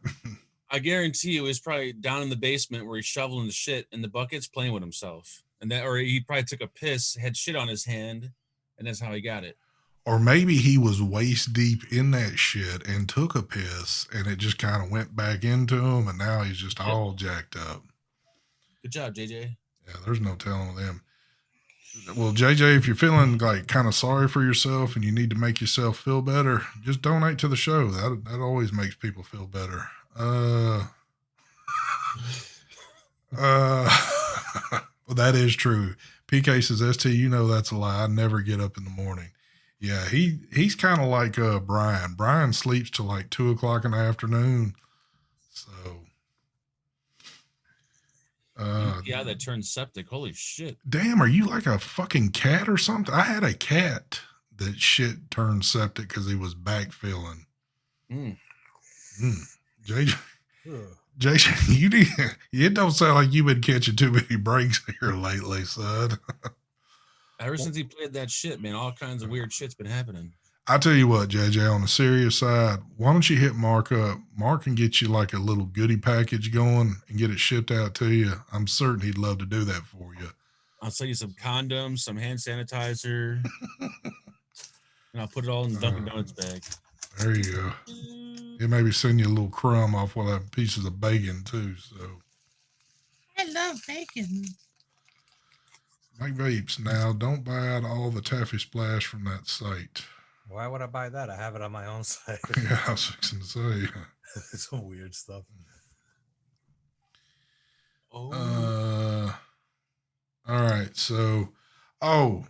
I guarantee you, he's probably down in the basement where he's shoveling the shit in the buckets, playing with himself, or he probably took a piss, had shit on his hand, and that's how he got it. Or maybe he was waist deep in that shit and took a piss, and it just kind of went back into him, and now he's just all jacked up. Good job, JJ. Yeah, there's no telling with him. Well, JJ, if you're feeling like kind of sorry for yourself and you need to make yourself feel better, just donate to the show. That always makes people feel better. Well, that is true. PK says, ST, you know that's a lie. I never get up in the morning. Yeah, he's kind of like Brian. Brian sleeps till like 2:00 in the afternoon. So, yeah, that turned septic. Holy shit! damn, are you like a fucking cat or something? I had a cat that shit turned septic because he was backfilling. JJ, JJ, it don't sound like you've been catching too many breaks here lately, son. Ever since he played that shit, man, all kinds of weird shit's been happening. I tell you what, JJ, on the serious side, why don't you hit Mark up? Mark can get you like a little goodie package going and get it shipped out to you. I'm certain he'd love to do that for you. I'll send you some condoms, some hand sanitizer, and I'll put it all in the Dunkin' Donuts bag. There you go. It maybe send you a little crumb off one of them pieces of bacon too. So I love bacon. Make Vapes now. Don't buy out all the Taffy Splash from that site. Why would I buy that? I have it on my own site. Yeah, I was fixing to say. It's some weird stuff. Oh. All right. So, man,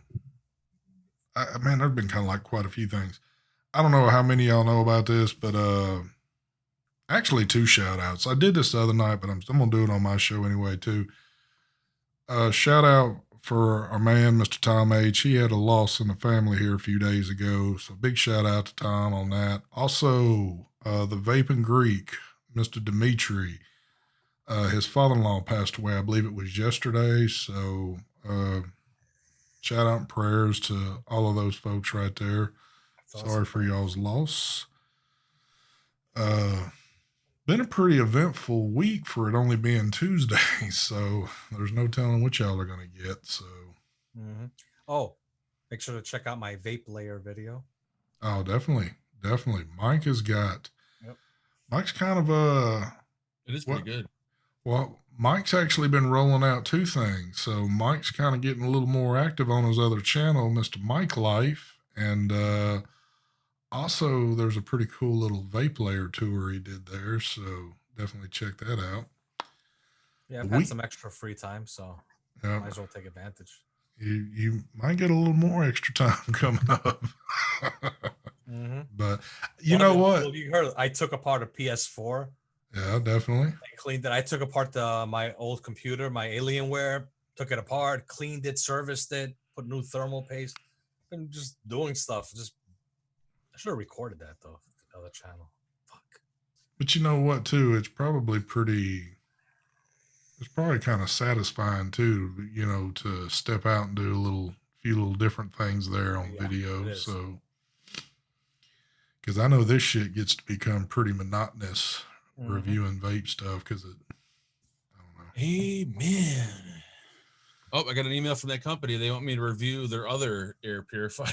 there's been kind of like quite a few things. I don't know how many of y'all know about this, but actually 2 shout outs. I did this the other night, but I'm going to do it on my show anyway, too. Shout out for our man, Mr. Tom H. He had a loss in the family here a few days ago. So big shout out to Tom on that. Also, the Vaping Greek, Mr. Dimitri. His father-in-law passed away. I believe it was yesterday. So shout out and prayers to all of those folks right there. That's Sorry for y'all's loss. Been a pretty eventful week for it only being Tuesday, so there's no telling what y'all are going to get. So, Oh, make sure to check out my vape layer video. Oh, definitely. Mike has got. Yep. Mike's kind of It is pretty good. Well, Mike's actually been rolling out 2 things. So Mike's kind of getting a little more active on his other channel, Mr. Mike Life, and also there's a pretty cool little vape layer tour he did there. So definitely check that out. Yeah, I've had some extra free time, so might as well take advantage. You might get a little more extra time coming up. But you know what? Well, you heard I took apart a PS4. Yeah, definitely. I cleaned it. I took apart my old computer, my Alienware, took it apart, cleaned it, serviced it, put new thermal paste. I'm just doing stuff. I should have recorded that though. The other channel. Fuck. But you know what too? It's probably kind of satisfying too, to step out and do a few little different things there on video. So, because I know this shit gets to become pretty monotonous reviewing vape stuff because I don't know. Amen. Oh, I got an email from that company. They want me to review their other air purifier.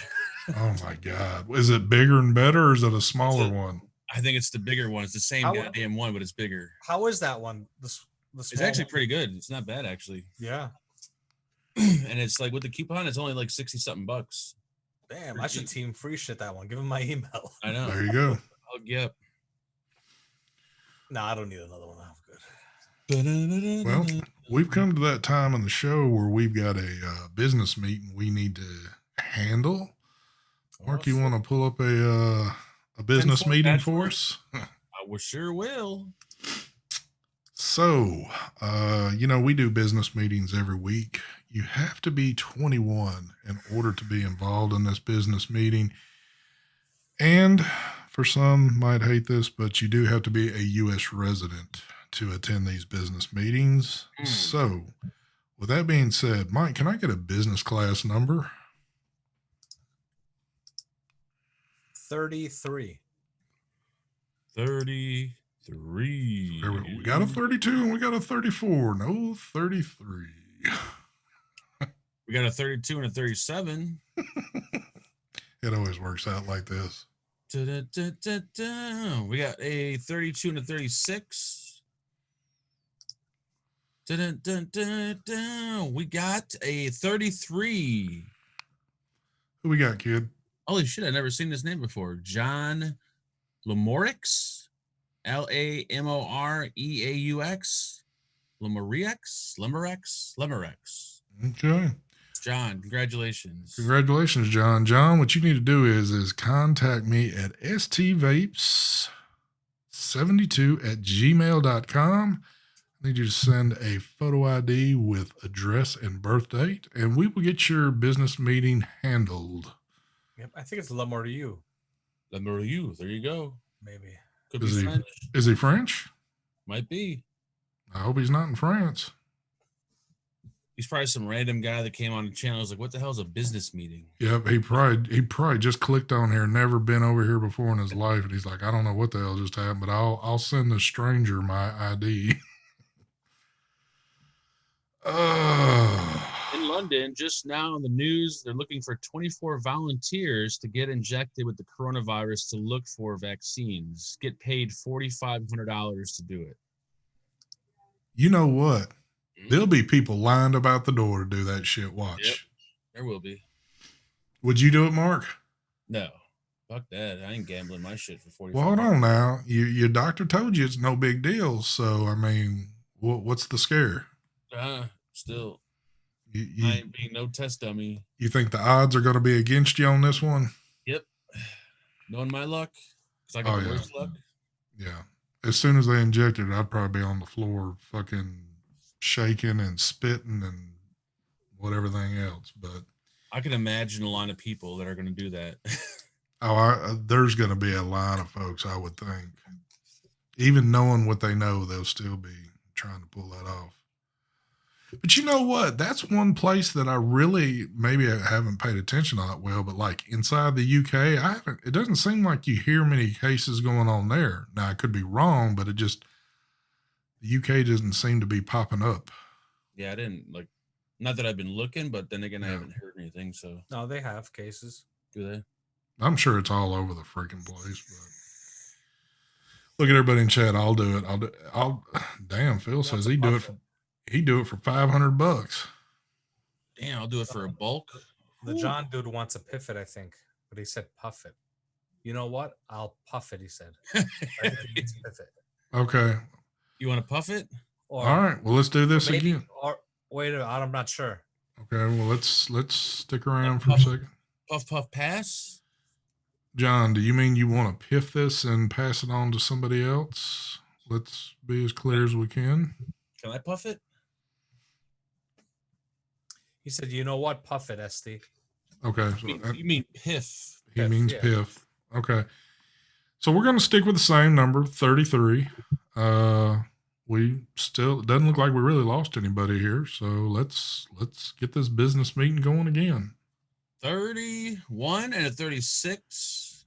Oh my God. Is it bigger and better or is it a smaller one? I think it's the bigger one. It's the same goddamn one, but it's bigger. How is that one? It's actually pretty good. It's not bad, actually. Yeah. And it's like with the coupon, it's only like 60 something bucks. Damn, I should team free shit that one. Give him my email. I know. There you go. Yep. No, I don't need another one. I'm good. Well, we've come to that time in the show where we've got a business meeting we need to handle. Mark, you want to pull up a business meeting for us? I sure will. So, we do business meetings every week. You have to be 21 in order to be involved in this business meeting. And for some might hate this, but you do have to be a U.S. resident to attend these business meetings. So, with that being said, Mike, can I get a business class number? 33. 33. We got a 32 and we got a 34. No 33. We got a 32 and a 37. It always works out like this. We got a 32 and a 36. Dun, dun, dun, dun. We got a 33. Who we got, kid? Holy shit, I've never seen this name before. John Lamorix. Lamoreaux. Lemorex. Okay. John, congratulations. Congratulations, John. John, what you need to do is contact me at stvapes72@gmail.com. I need you to send a photo ID with address and birth date, and we will get your business meeting handled. Yep, I think it's Lamar to you, Lemoreaux. There you go. maybe. Could Is be he- French. Is he French? Might be. I hope he's not in France. He's probably some random guy that came on the channel. Was like, what the hell is a business meeting? Yep, he probably just clicked on here, never been over here before in his life, and he's like, I don't know what the hell just happened, but I'll send the stranger my ID. In London, just now in the news, they're looking for 24 volunteers to get injected with the coronavirus to look for vaccines. Get paid $4,500 to do it. You know what? There'll be people lined up out the door to do that shit. Watch. Yep. There will be. Would you do it, Mark? No. Fuck that. I ain't gambling my shit for 45. Well, hold on now. Your doctor told you it's no big deal. So, I mean, what's the scare? Still, I You ain't being no test dummy. think the odds are going to be against you on this one? Yep. Knowing my luck, because I got Oh, the yeah. worst luck. Yeah. As soon as they injected it, I'd probably be on the floor fucking shaking and spitting and whatever thing else. But I can imagine a line of people that are going to do that. there's going to be a line of folks, I would think. Even knowing what they know, they'll still be trying to pull that off. But you know what? That's one place that I really maybe I haven't paid attention to that well. But like inside the UK, it doesn't seem like you hear many cases going on there. Now I could be wrong, but the UK doesn't seem to be popping up. Yeah, I didn't like. Not that I've been looking, but then again, I Yeah. haven't heard anything. So No, they have cases. do they? I'm sure it's all over the freaking place. But look at everybody in chat. I'll do it. Damn, Phil says he'd do it for $500. Damn, I'll do it for a bulk. The John dude wants a piff it, I think, but he said puff it. You know what? I'll puff it, he said. I think he means piff it. Okay. You want to puff it? Or All right. Well, let's do this maybe, again. or wait, I'm not sure. Okay. Well, let's stick around for a second. Puff, puff, pass. John, do you mean you want to piff this and pass it on to somebody else? Let's be as clear as we can. Can I puff it? He said, you know what? Puff it, ST. Okay. So You mean piff? he piff, means yeah. piff. Okay. So we're going to stick with the same number, 33. We still, it doesn't look like we really lost anybody here. So let's get this business meeting going again. 31 and a 36.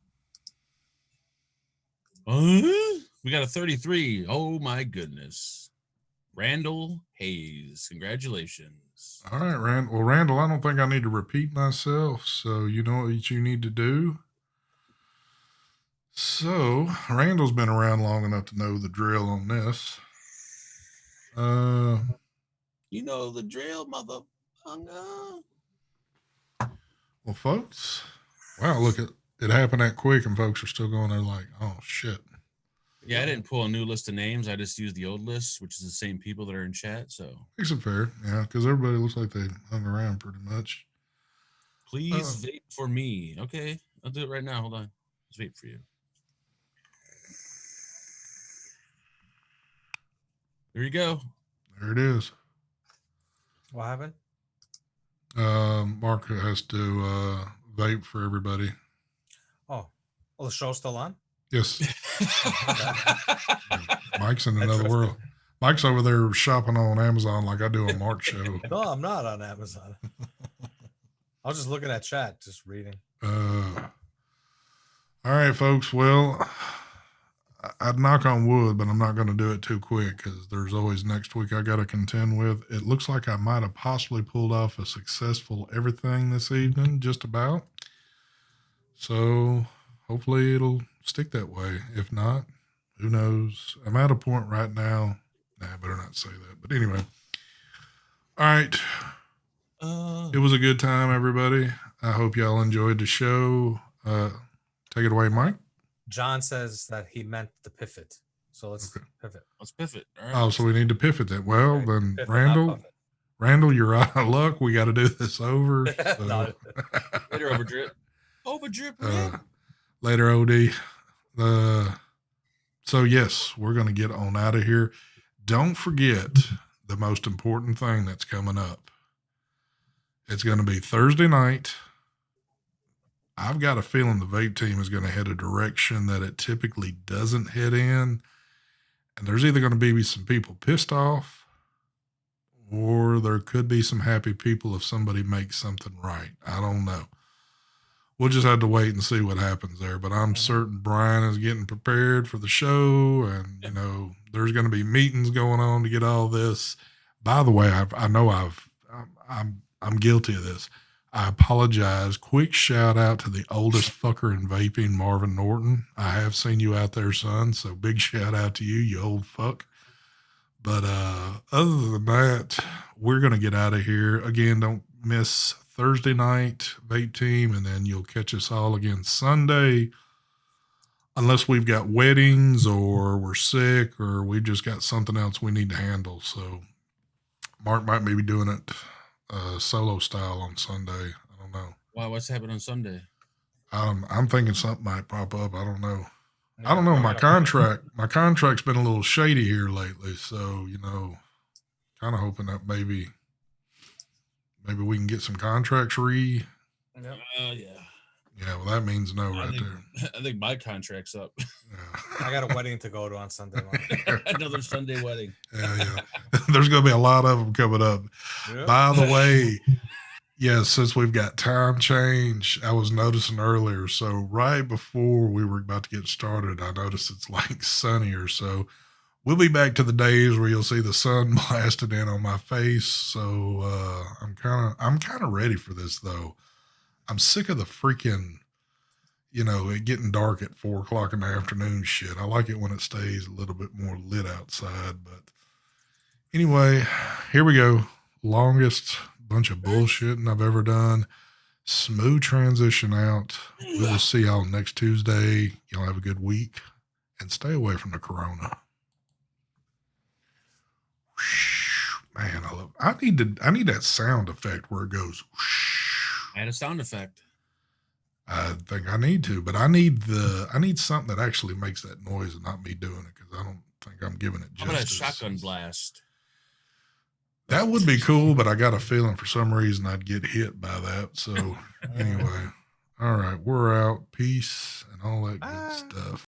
We got a 33. Oh my goodness. Randall Hayes. Congratulations. All right, Rand. Well, Randall, I don't think I need to repeat myself. So you know what you need to do. So Randall's been around long enough to know the drill on this. You know the drill, motherfucker. Well, folks, wow, look at it happened that quick, and folks are still going there like, oh shit. Yeah, I didn't pull a new list of names. I just used the old list, which is the same people that are in chat. So Makes it fair, yeah, because everybody looks like they hung around pretty much. please vape for me. Okay, I'll do it right now. Hold on. Let's vape for you. There you go. There it is. What happened? Mark has to vape for everybody. Oh, the show's still on? Yes, Mike's in I another trust world. Mike's over there shopping on Amazon like I do on Mark's show. No, I'm not on Amazon. I was just looking at chat, just reading. All right, folks. Well, I'd knock on wood, but I'm not going to do it too quick because there's always next week I got to contend with. It looks like I might have possibly pulled off a successful everything this evening, just about. So hopefully it'll stick that way. If not, who knows? I'm at a point right now. Nah, I better not say that. But anyway, All right. Uh, It was a good time, everybody. I hope y'all enjoyed the show. Take it away, Mike. John says that he meant the pivot. So let's Okay. pivot. let's pivot. All right. Oh, so we need to pivot that. Well, Okay, then, pivot, not Randall, you're out of luck. We got to do this over. puffet. So. No. Later, overdrip. Overdrip, Later, OD. So, yes, we're going to get on out of here. Don't forget the most important thing that's coming up. It's going to be Thursday night. I've got a feeling the vape team is going to head a direction that it typically doesn't head in. And there's either going to be some people pissed off, or there could be some happy people if somebody makes something right. I don't know. We'll just have to wait and see what happens there. But I'm certain Brian is getting prepared for the show, and there's going to be meetings going on to get all this. By the way, I'm guilty of this. I apologize. Quick shout out to the oldest fucker in vaping, Marvin Norton. I have seen you out there, son. So big shout out to you, you old fuck. But other than that, we're going to get out of here. Again, don't miss Thursday night vape team, and then you'll catch us all again Sunday. Unless we've got weddings or we're sick or we've just got something else we need to handle. So Mark might be doing it solo style on Sunday. I don't know. Wow, what's happening on Sunday? I'm thinking something might pop up. I don't know. I don't know. My contract's been a little shady here lately. So, kind of hoping that maybe we can get some contracts Yeah. Yeah, well, that means no there. I think my contract's up. Yeah. I got a wedding to go to on Sunday morning. Another Sunday wedding. Yeah. There's going to be a lot of them coming up. Yep. By the way, since we've got time change, I was noticing earlier. So right before we were about to get started, I noticed it's like sunnier. So we'll be back to the days where you'll see the sun blasted in on my face. So I'm kind of ready for this though. I'm sick of the freaking, it getting dark at 4:00 in the afternoon shit. I like it when it stays a little bit more lit outside. But anyway, here we go. Longest bunch of bullshitting I've ever done. Smooth transition out. We will see y'all next Tuesday. Y'all have a good week and stay away from the corona. Man, I need that sound effect where it goes. Add a sound effect. I think I need to, but I need something that actually makes that noise and not me doing it, because I don't think I'm giving it justice. How about a shotgun blast? That would be cool, but I got a feeling for some reason I'd get hit by that. So anyway, all right, we're out. Peace and all that good stuff.